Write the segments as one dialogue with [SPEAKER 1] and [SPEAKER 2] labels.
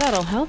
[SPEAKER 1] That'll help.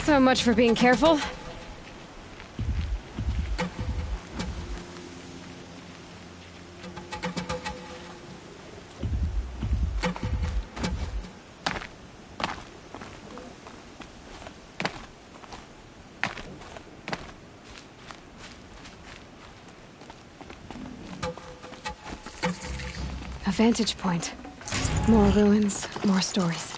[SPEAKER 1] So much for being careful. A vantage point. More ruins, more stories.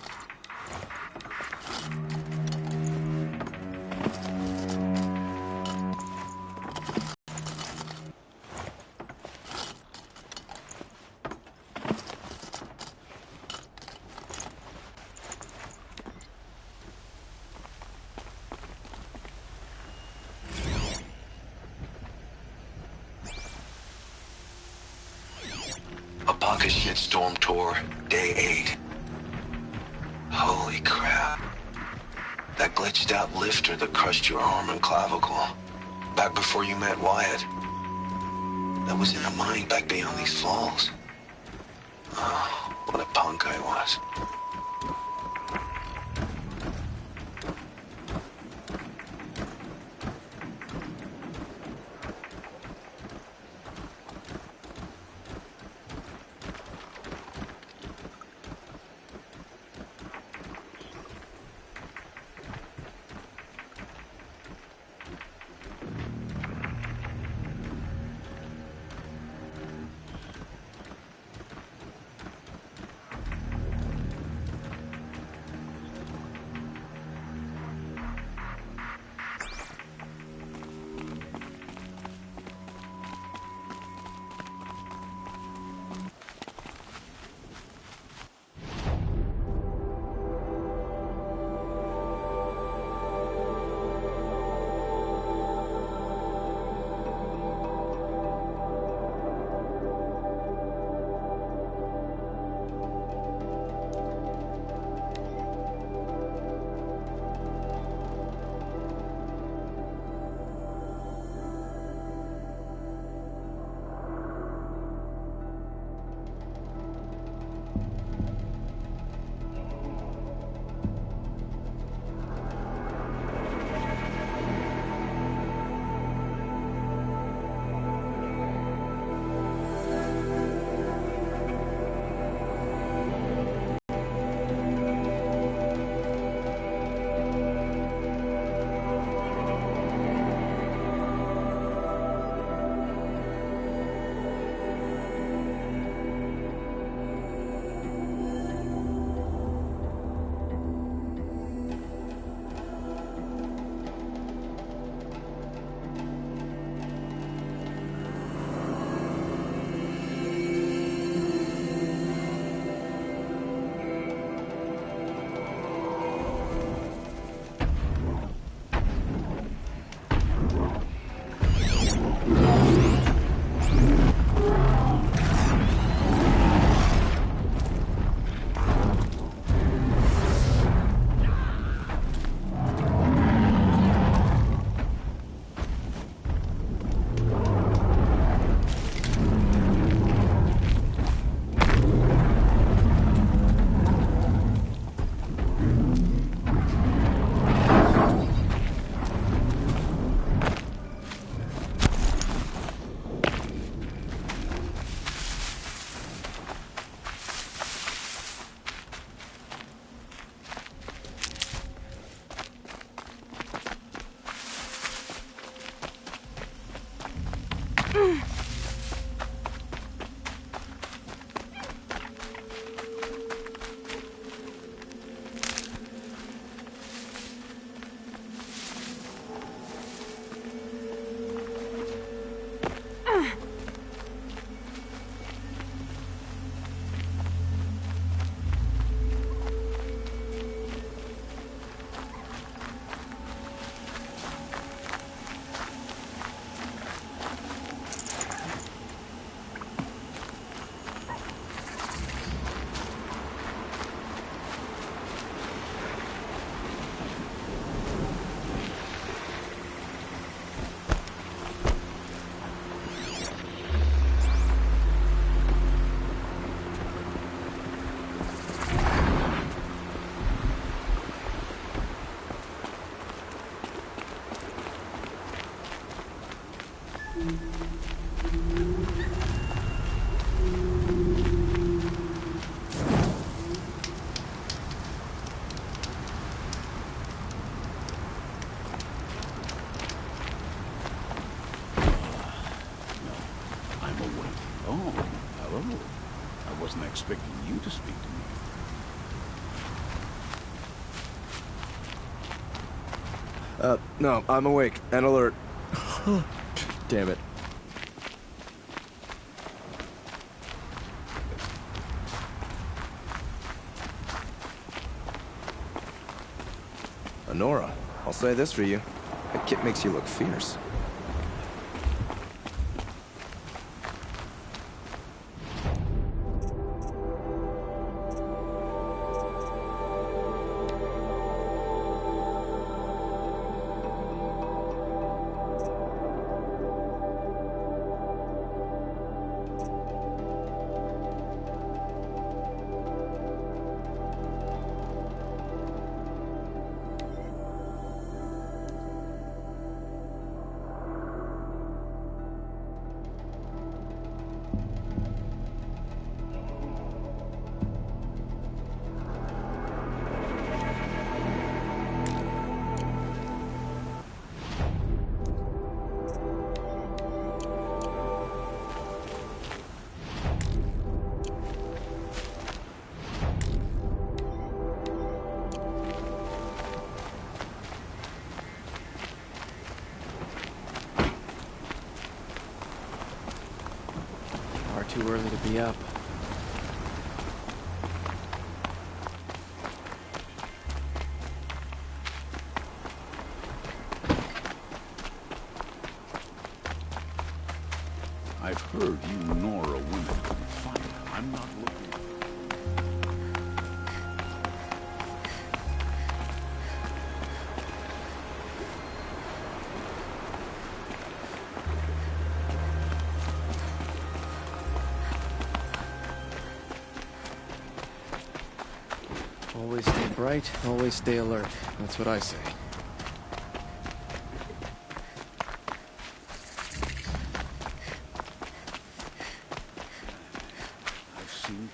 [SPEAKER 2] Abaka shitstorm tour, day 8. Holy crap. That glitched out lifter that crushed your arm and clavicle. Back before you met Wyatt. That was in a mine back beyond these falls. Oh, what a punk I was.
[SPEAKER 3] I'm awake. Oh, hello. I wasn't expecting you to speak to me.
[SPEAKER 4] No, I'm awake and alert. Damn it. Honora, I'll say this for you. That kit makes you look fierce.
[SPEAKER 5] Too early to be up.
[SPEAKER 3] I've heard you Nora women can fight. I'm not looking.
[SPEAKER 5] Always stay bright, always stay alert. That's what I say.
[SPEAKER 3] I've seen.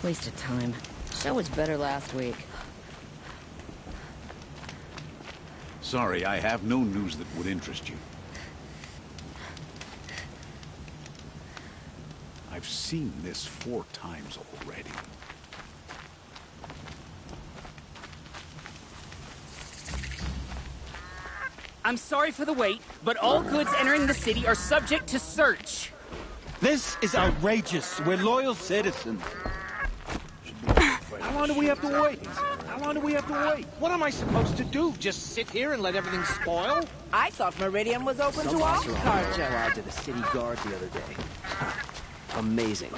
[SPEAKER 6] Waste of time. Show was better last week.
[SPEAKER 3] Sorry, I have no news that would interest you. I've seen this 4 times already.
[SPEAKER 7] I'm sorry for the wait, but all goods entering the city are subject to search.
[SPEAKER 8] This is outrageous. We're loyal citizens.
[SPEAKER 9] How long do we have to wait? How long do we have to wait? What am I supposed to do? Just sit here and let everything spoil?
[SPEAKER 10] I thought Meridian was open to all carja.
[SPEAKER 5] Applied to the city guard the other day. Amazing.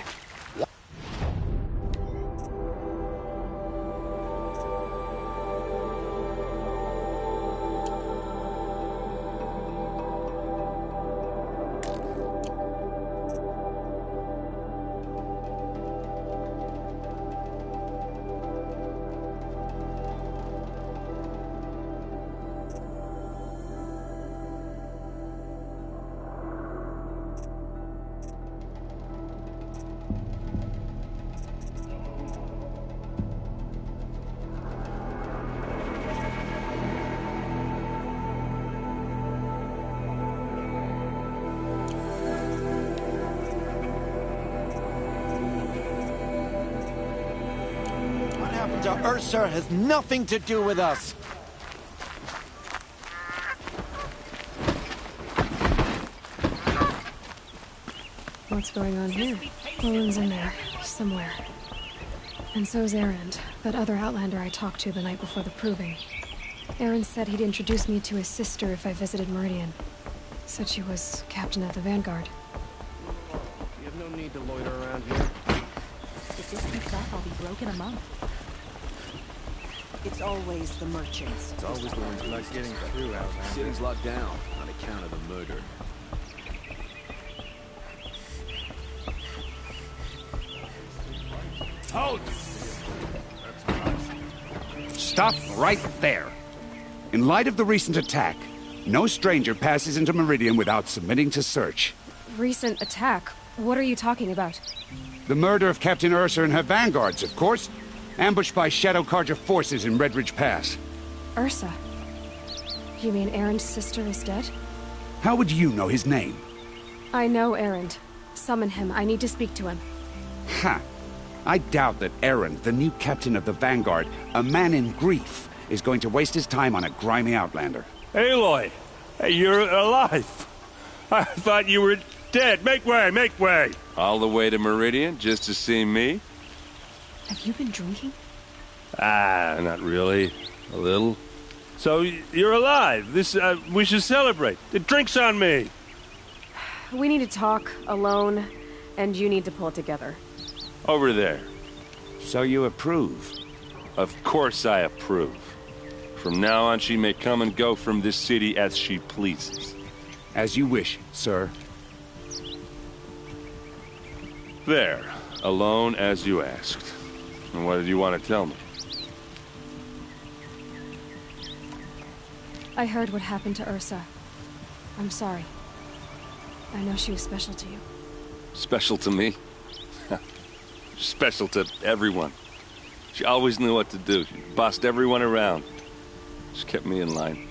[SPEAKER 8] To Ursa has nothing to do with us.
[SPEAKER 1] What's going on here? Owen's in there, somewhere. And so's Erend, that other Outlander I talked to the night before the proving. Erend said he'd introduce me to his sister if I visited Meridian. Said she was captain of the Vanguard.
[SPEAKER 5] You have no need to loiter around here.
[SPEAKER 11] If this keeps up, I'll be broke in a month.
[SPEAKER 10] It's always the merchants.
[SPEAKER 4] It's always the ones who like getting through out there.
[SPEAKER 5] City's locked down on account of the murder.
[SPEAKER 9] Hold! Stop right there.
[SPEAKER 3] In light of the recent attack, no stranger passes into Meridian without submitting to search.
[SPEAKER 1] Recent attack? What are you talking about?
[SPEAKER 3] The murder of Captain Ursa and her vanguards, of course. Ambushed by Shadow Carja forces in Redridge Pass.
[SPEAKER 1] Ursa? You mean Erend's sister is dead?
[SPEAKER 3] How would you know his name?
[SPEAKER 1] I know Erend. Summon him. I need to speak to him.
[SPEAKER 3] Ha! I doubt that Erend, the new captain of the Vanguard, a man in grief, is going to waste his time on a grimy outlander.
[SPEAKER 12] Aloy! Hey, you're alive! I thought you were dead. Make way, make way!
[SPEAKER 13] All the way to Meridian just to see me?
[SPEAKER 1] Have you been drinking?
[SPEAKER 12] Ah, not really. A little. So, you're alive. We should celebrate. The drink's on me.
[SPEAKER 1] We need to talk, alone, and you need to pull it together.
[SPEAKER 13] Over there.
[SPEAKER 3] So you approve?
[SPEAKER 13] Of course I approve. From now on, she may come and go from this city as she pleases.
[SPEAKER 3] As you wish, sir.
[SPEAKER 13] There. Alone as you asked. And what did you want to tell me?
[SPEAKER 1] I heard what happened to Ursa. I'm sorry. I know she was special to you.
[SPEAKER 13] Special to me? Special to everyone. She always knew what to do. She bossed everyone around. She kept me in line.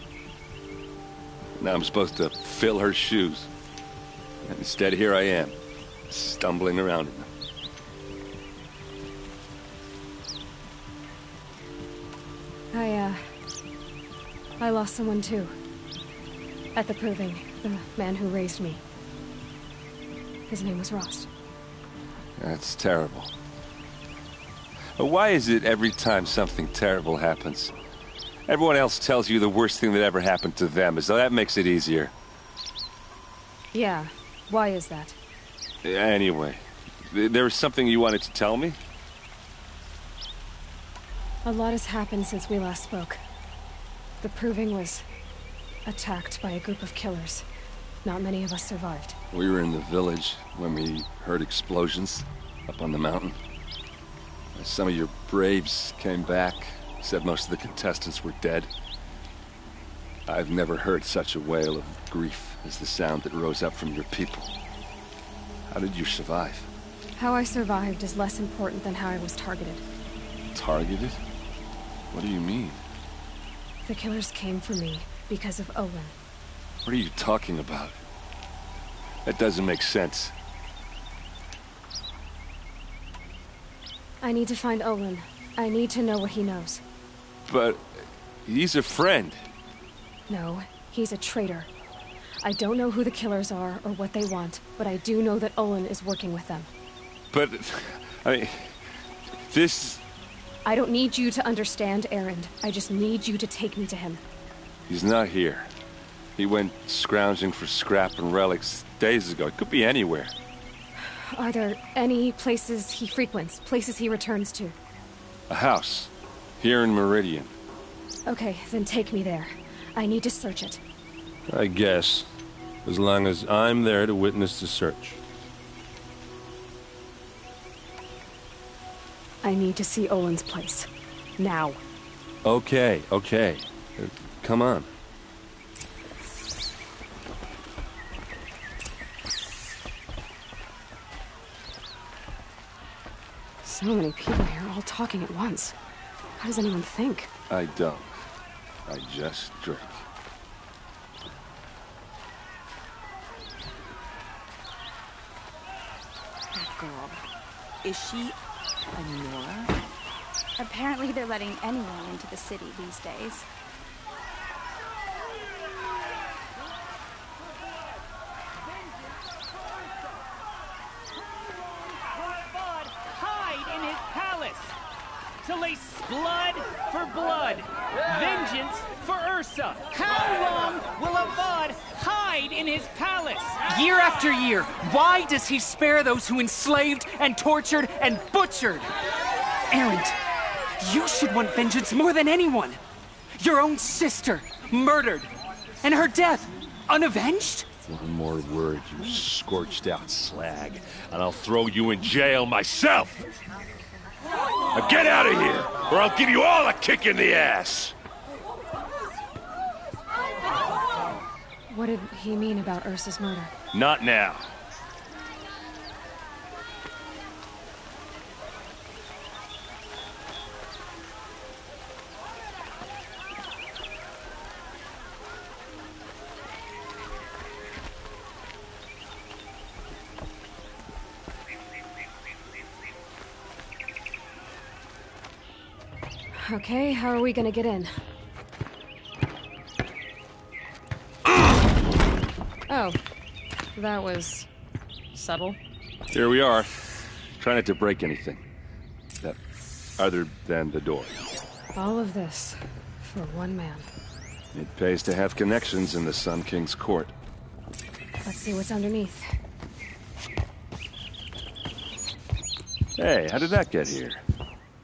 [SPEAKER 13] Now I'm supposed to fill her shoes. And instead, here I am, stumbling around in them.
[SPEAKER 1] I lost someone too. At the Proving, the man who raised me. His name was Rost.
[SPEAKER 13] That's terrible. But why is it every time something terrible happens, everyone else tells you the worst thing that ever happened to them, as though that makes it easier?
[SPEAKER 1] Yeah, why is that?
[SPEAKER 13] Anyway, there was something you wanted to tell me?
[SPEAKER 1] A lot has happened since we last spoke. The Proving was attacked by a group of killers. Not many of us survived.
[SPEAKER 13] We were in the village when we heard explosions up on the mountain. Some of your braves came back, said most of the contestants were dead. I've never heard such a wail of grief as the sound that rose up from your people. How did you survive?
[SPEAKER 1] How I survived is less important than how I was targeted.
[SPEAKER 13] Targeted? What do you mean?
[SPEAKER 1] The killers came for me because of Olin.
[SPEAKER 13] What are you talking about? That doesn't make sense.
[SPEAKER 1] I need to find Olin. I need to know what he knows.
[SPEAKER 13] But he's a friend.
[SPEAKER 1] No, he's a traitor. I don't know who the killers are or what they want, but I do know that Olin is working with them.
[SPEAKER 13] But, I mean, this...
[SPEAKER 1] I don't need you to understand, Erend. I just need you to take me to him.
[SPEAKER 13] He's not here. He went scrounging for scrap and relics days ago. It could be anywhere.
[SPEAKER 1] Are there any places he frequents, places he returns to?
[SPEAKER 13] A house. Here in Meridian.
[SPEAKER 1] Okay, then take me there. I need to search it.
[SPEAKER 12] I guess. As long as I'm there to witness the search.
[SPEAKER 1] I need to see Olin's place. Now.
[SPEAKER 12] Okay, okay. Come on.
[SPEAKER 1] So many people here, all talking at once. How does anyone think?
[SPEAKER 13] I don't. I just drink.
[SPEAKER 10] That girl. Is she a Nora?
[SPEAKER 11] Apparently they're letting anyone into the city these days.
[SPEAKER 7] Hide in his palace to lace blood for blood, vengeance for Ursa. How long will Avad hide in his palace? Year after year, why does he spare those who enslaved and tortured and butchered? Erend, you should want vengeance more than anyone. Your own sister, murdered, and her death, unavenged?
[SPEAKER 13] One more word, you scorched out slag, and I'll throw you in jail myself! Now get out of here, or I'll give you all a kick in the ass!
[SPEAKER 1] What did he mean about Ursa's murder?
[SPEAKER 12] Not now.
[SPEAKER 1] Okay, how are we gonna get in? Oh, that was subtle.
[SPEAKER 12] Here we are. Try not to break anything. Other than the door.
[SPEAKER 1] All of this for one man.
[SPEAKER 12] It pays to have connections in the Sun King's court.
[SPEAKER 1] Let's see what's underneath.
[SPEAKER 12] Hey, how did that get here?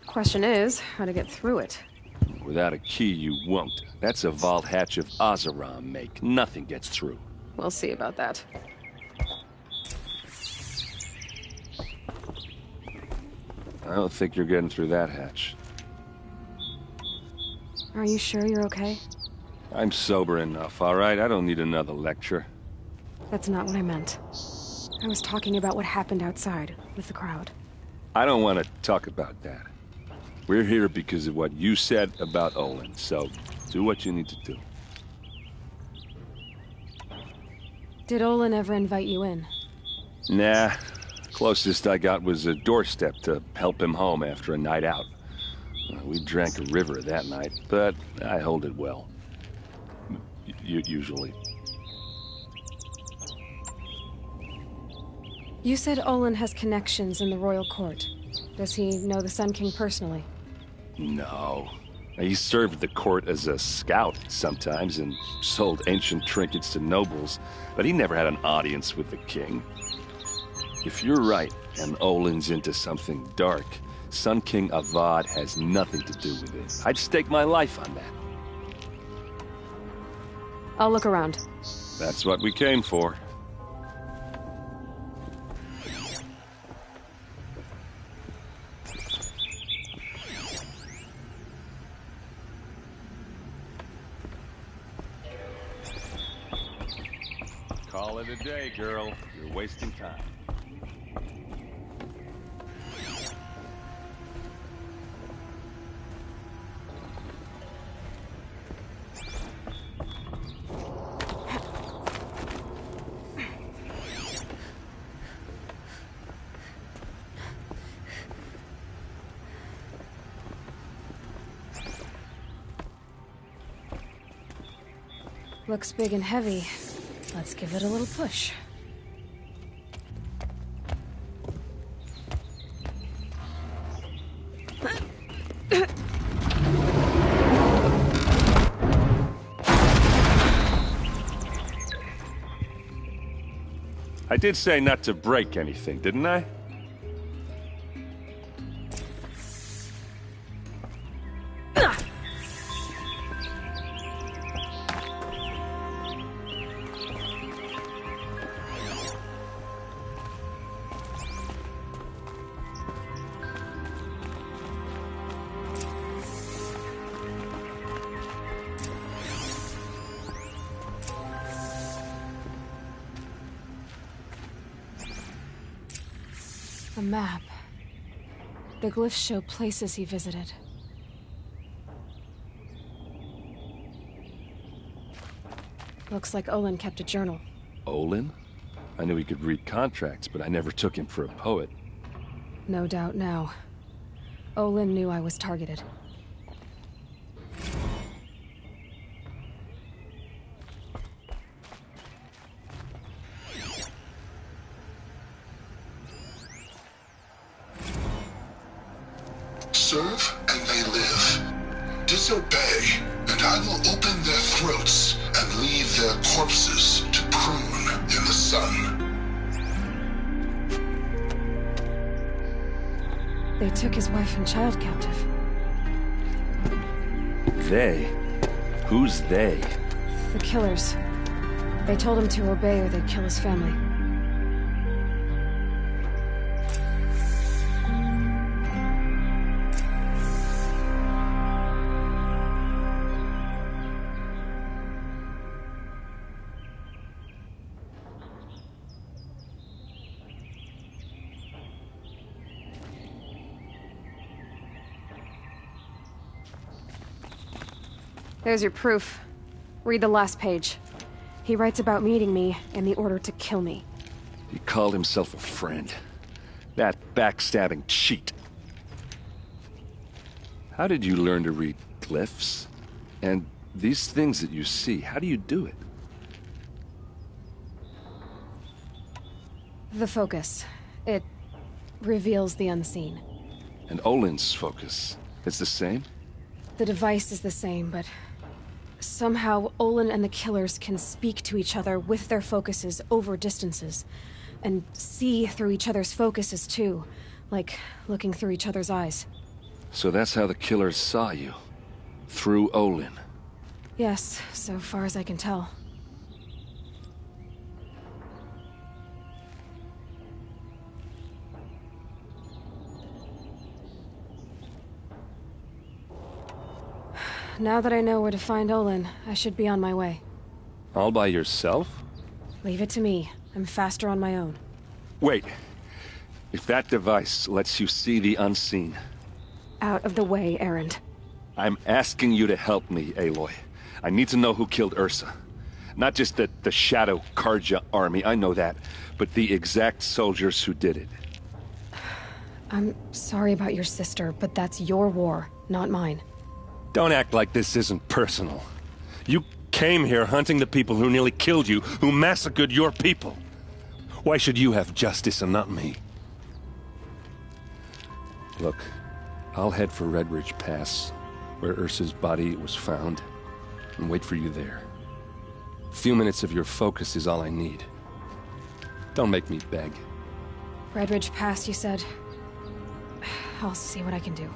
[SPEAKER 1] Question is, how to get through it.
[SPEAKER 12] Without a key, you won't. That's a vault hatch of Oseram make. Nothing gets through.
[SPEAKER 1] We'll see about that.
[SPEAKER 12] I don't think you're getting through that hatch.
[SPEAKER 1] Are you sure you're okay?
[SPEAKER 12] I'm sober enough, all right? I don't need another lecture.
[SPEAKER 1] That's not what I meant. I was talking about what happened outside, with the crowd.
[SPEAKER 12] I don't want to talk about that. We're here because of what you said about Olin, so do what you need to do.
[SPEAKER 1] Did Olin ever invite you in?
[SPEAKER 12] Nah. Closest I got was a doorstep to help him home after a night out. We drank a river that night, but I hold it well. Usually.
[SPEAKER 1] You said Olin has connections in the royal court. Does he know the Sun King personally?
[SPEAKER 12] No. He served the court as a scout sometimes and sold ancient trinkets to nobles, but he never had an audience with the king. If you're right, and Olin's into something dark, Sun King Avad has nothing to do with it. I'd stake my life on that.
[SPEAKER 1] I'll look around.
[SPEAKER 12] That's what we came for. Call it a day, girl. You're wasting time.
[SPEAKER 1] Looks big and heavy. Let's give it a little push.
[SPEAKER 12] I did say not to break anything, didn't I?
[SPEAKER 1] A map. The glyphs show places he visited. Looks like Olin kept a journal.
[SPEAKER 12] Olin? I knew he could read contracts, but I never took him for a poet.
[SPEAKER 1] No doubt now. Olin knew I was targeted.
[SPEAKER 14] Serve and they live. Disobey, and I will open their throats and leave their corpses to prune in the sun.
[SPEAKER 1] They took his wife and child captive.
[SPEAKER 12] They? Who's they?
[SPEAKER 1] The killers. They told him to obey or they'd kill his family. There's your proof. Read the last page. He writes about meeting me and the order to kill me.
[SPEAKER 12] He called himself a friend. That backstabbing cheat. How did you learn to read glyphs? And these things that you see, how do you do it?
[SPEAKER 1] The focus. It reveals the unseen.
[SPEAKER 12] And Olin's focus, it's the same?
[SPEAKER 1] The device is the same, but somehow Olin and the killers can speak to each other with their focuses over distances. And see through each other's focuses, too. Like looking through each other's eyes.
[SPEAKER 12] So that's how the killers saw you? Through Olin?
[SPEAKER 1] Yes, so far as I can tell. Now that I know where to find Olin, I should be on my way.
[SPEAKER 12] All by yourself?
[SPEAKER 1] Leave it to me. I'm faster on my own.
[SPEAKER 12] Wait. If that device lets you see the unseen...
[SPEAKER 1] Out of the way, Erend.
[SPEAKER 12] I'm asking you to help me, Aloy. I need to know who killed Ursa. Not just the Shadow Carja army, I know that, but the exact soldiers who did it.
[SPEAKER 1] I'm sorry about your sister, but that's your war, not mine.
[SPEAKER 13] Don't act like this isn't personal. You came here hunting the people who nearly killed you, who massacred your people. Why should you have justice and not me? Look, I'll head for Redridge Pass, where Ursa's body was found, and wait for you there. A few minutes of your focus is all I need. Don't make me beg.
[SPEAKER 1] Redridge Pass, you said? I'll see what I can do.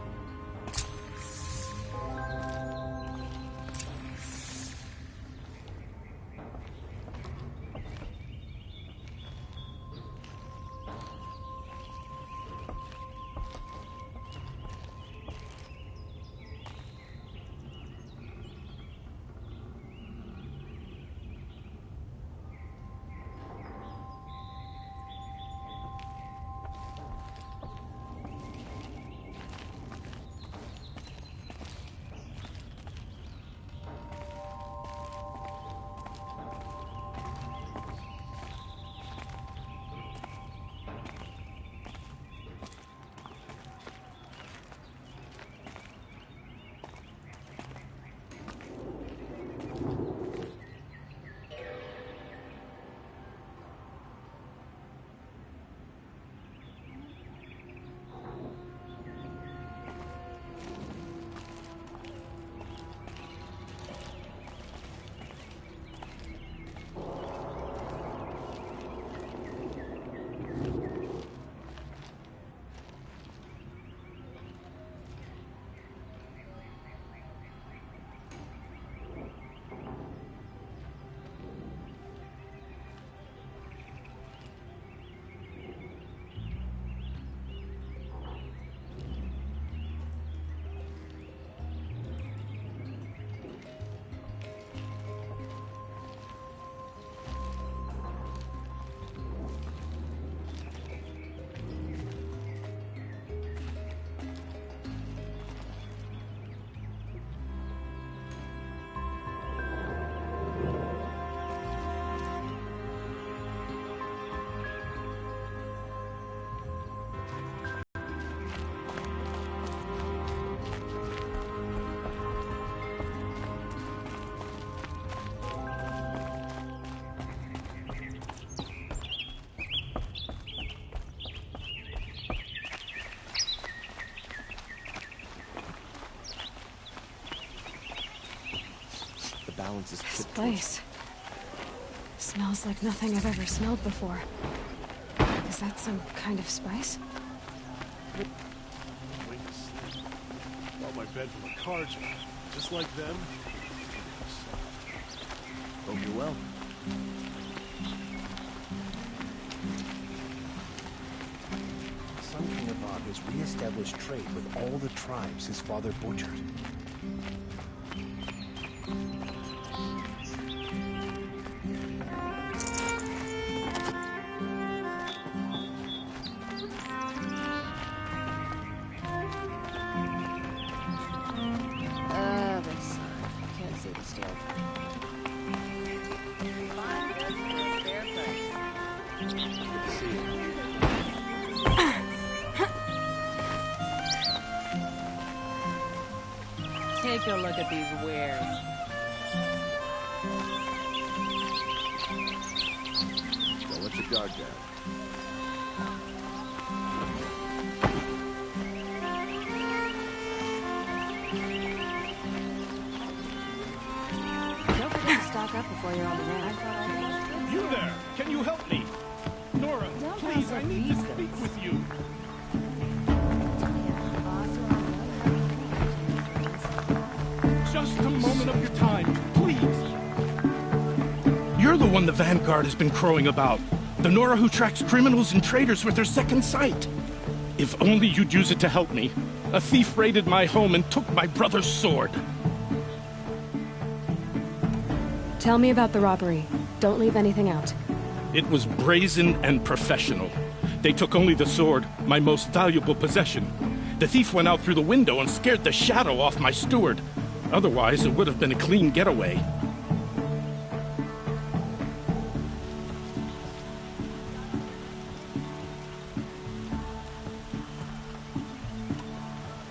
[SPEAKER 1] This place smells like nothing I've ever smelled before. Is that some kind of spice?
[SPEAKER 15] Bought my bed from a Carja, just like them. Hope you're well.
[SPEAKER 5] Sun King Avad has re-established trade with all the tribes his father butchered.
[SPEAKER 10] Take a look at these wares.
[SPEAKER 16] Don't let your guard down.
[SPEAKER 1] Don't forget to stock up before you're on the road.
[SPEAKER 15] You there! Can you help me? Nora, please, I need to speak with you. Just a moment of your time, please. You're the one the Vanguard has been crowing about. The Nora who tracks criminals and traitors with her second sight. If only you'd use it to help me. A thief raided my home and took my brother's sword.
[SPEAKER 1] Tell me about the robbery. Don't leave anything out.
[SPEAKER 15] It was brazen and professional. They took only the sword, my most valuable possession. The thief went out through the window and scared the shadow off my steward. Otherwise, it would have been a clean getaway.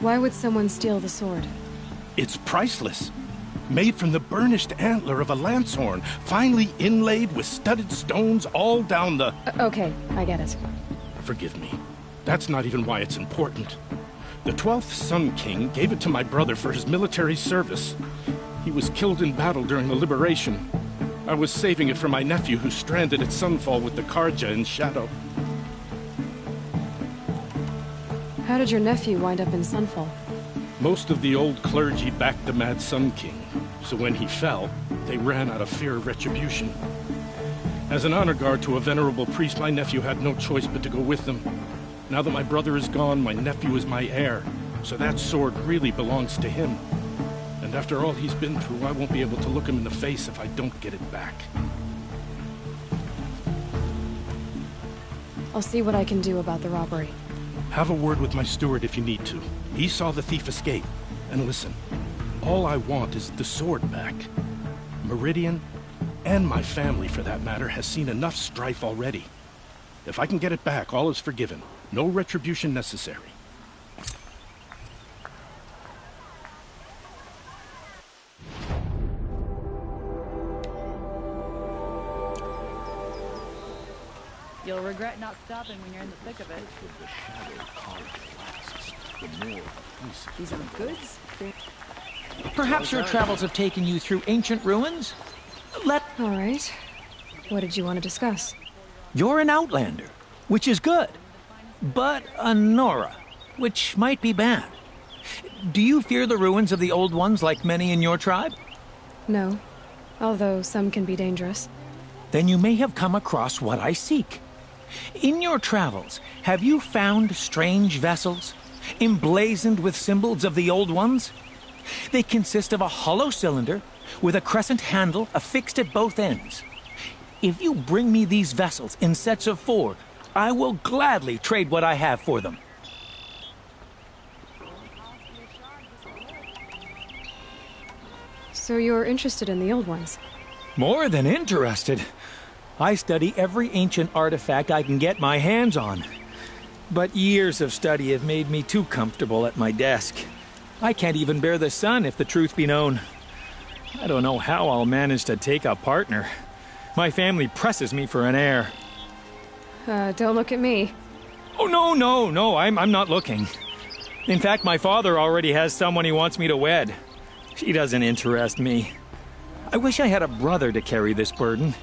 [SPEAKER 1] Why would someone steal the sword?
[SPEAKER 15] It's priceless. Made from the burnished antler of a lancehorn, finely inlaid with studded stones all down the...
[SPEAKER 1] Okay, I get it.
[SPEAKER 15] Forgive me. That's not even why it's important. The 12th Sun King gave it to my brother for his military service. He was killed in battle during the Liberation. I was saving it for my nephew who's stranded at Sunfall with the Karja in Shadow.
[SPEAKER 1] How did your nephew wind up in Sunfall?
[SPEAKER 15] Most of the old clergy backed the Mad Sun King, so when he fell, they ran out of fear of retribution. As an honor guard to a venerable priest, my nephew had no choice but to go with them. Now that my brother is gone, my nephew is my heir, so that sword really belongs to him. And after all he's been through, I won't be able to look him in the face if I don't get it back.
[SPEAKER 1] I'll see what I can do about the robbery.
[SPEAKER 15] Have a word with my steward if you need to. He saw the thief escape. And listen, all I want is the sword back. Meridian, and my family for that matter, has seen enough strife already. If I can get it back, all is forgiven. No retribution necessary.
[SPEAKER 10] You'll regret not stopping when you're in the thick of it.
[SPEAKER 17] These are goods? Perhaps your travels have taken you through ancient ruins?
[SPEAKER 1] All right. What did you want to discuss?
[SPEAKER 17] You're an outlander, which is good. But a Nora, which might be bad. Do you fear the ruins of the old ones like many in your tribe?
[SPEAKER 1] No. Although some can be dangerous.
[SPEAKER 17] Then you may have come across what I seek. In your travels, have you found strange vessels, emblazoned with symbols of the old ones? They consist of a hollow cylinder with a crescent handle affixed at both ends. If you bring me these vessels in sets of 4, I will gladly trade what I have for them.
[SPEAKER 1] So you're interested in the old ones?
[SPEAKER 17] More than interested. I study every ancient artifact I can get my hands on. But years of study have made me too comfortable at my desk. I can't even bear the sun, if the truth be known. I don't know how I'll manage to take a partner. My family presses me for an heir.
[SPEAKER 1] Don't look at me.
[SPEAKER 17] Oh, no, I'm not looking. In fact, my father already has someone he wants me to wed. She doesn't interest me. I wish I had a brother to carry this burden.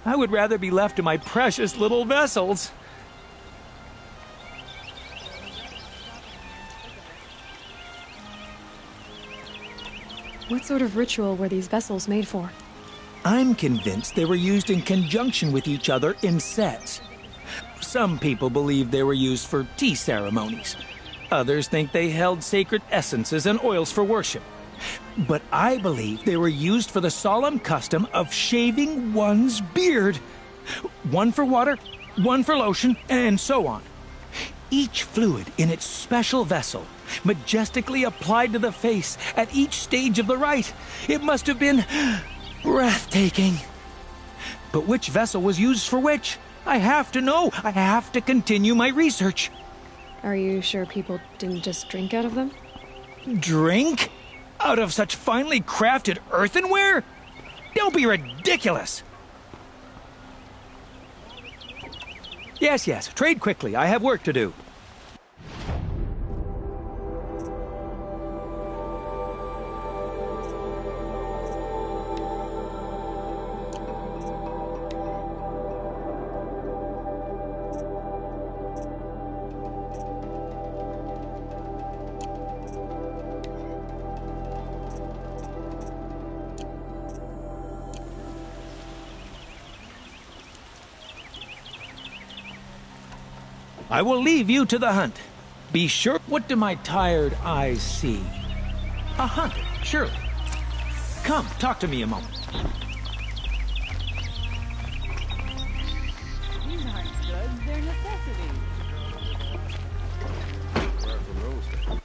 [SPEAKER 17] I would rather be left to my precious little vessels.
[SPEAKER 1] What sort of ritual were these vessels made for?
[SPEAKER 17] I'm convinced they were used in conjunction with each other in sets. Some people believe they were used for tea ceremonies. Others think they held sacred essences and oils for worship. But I believe they were used for the solemn custom of shaving one's beard. One for water, one for lotion, and so on. Each fluid in its special vessel, majestically applied to the face at each stage of the rite. It must have been breathtaking. But which vessel was used for which? I have to know. I have to continue my research.
[SPEAKER 1] Are you sure people didn't just drink out of them?
[SPEAKER 17] Drink? Out of such finely crafted earthenware? Don't be ridiculous! Yes, yes, trade quickly. I have work to do. I will leave you to the hunt. Be sure. What do my tired eyes see? A hunter, surely. Come, talk to me a moment.
[SPEAKER 10] These aren't goods, they're necessities.
[SPEAKER 16] Where from those?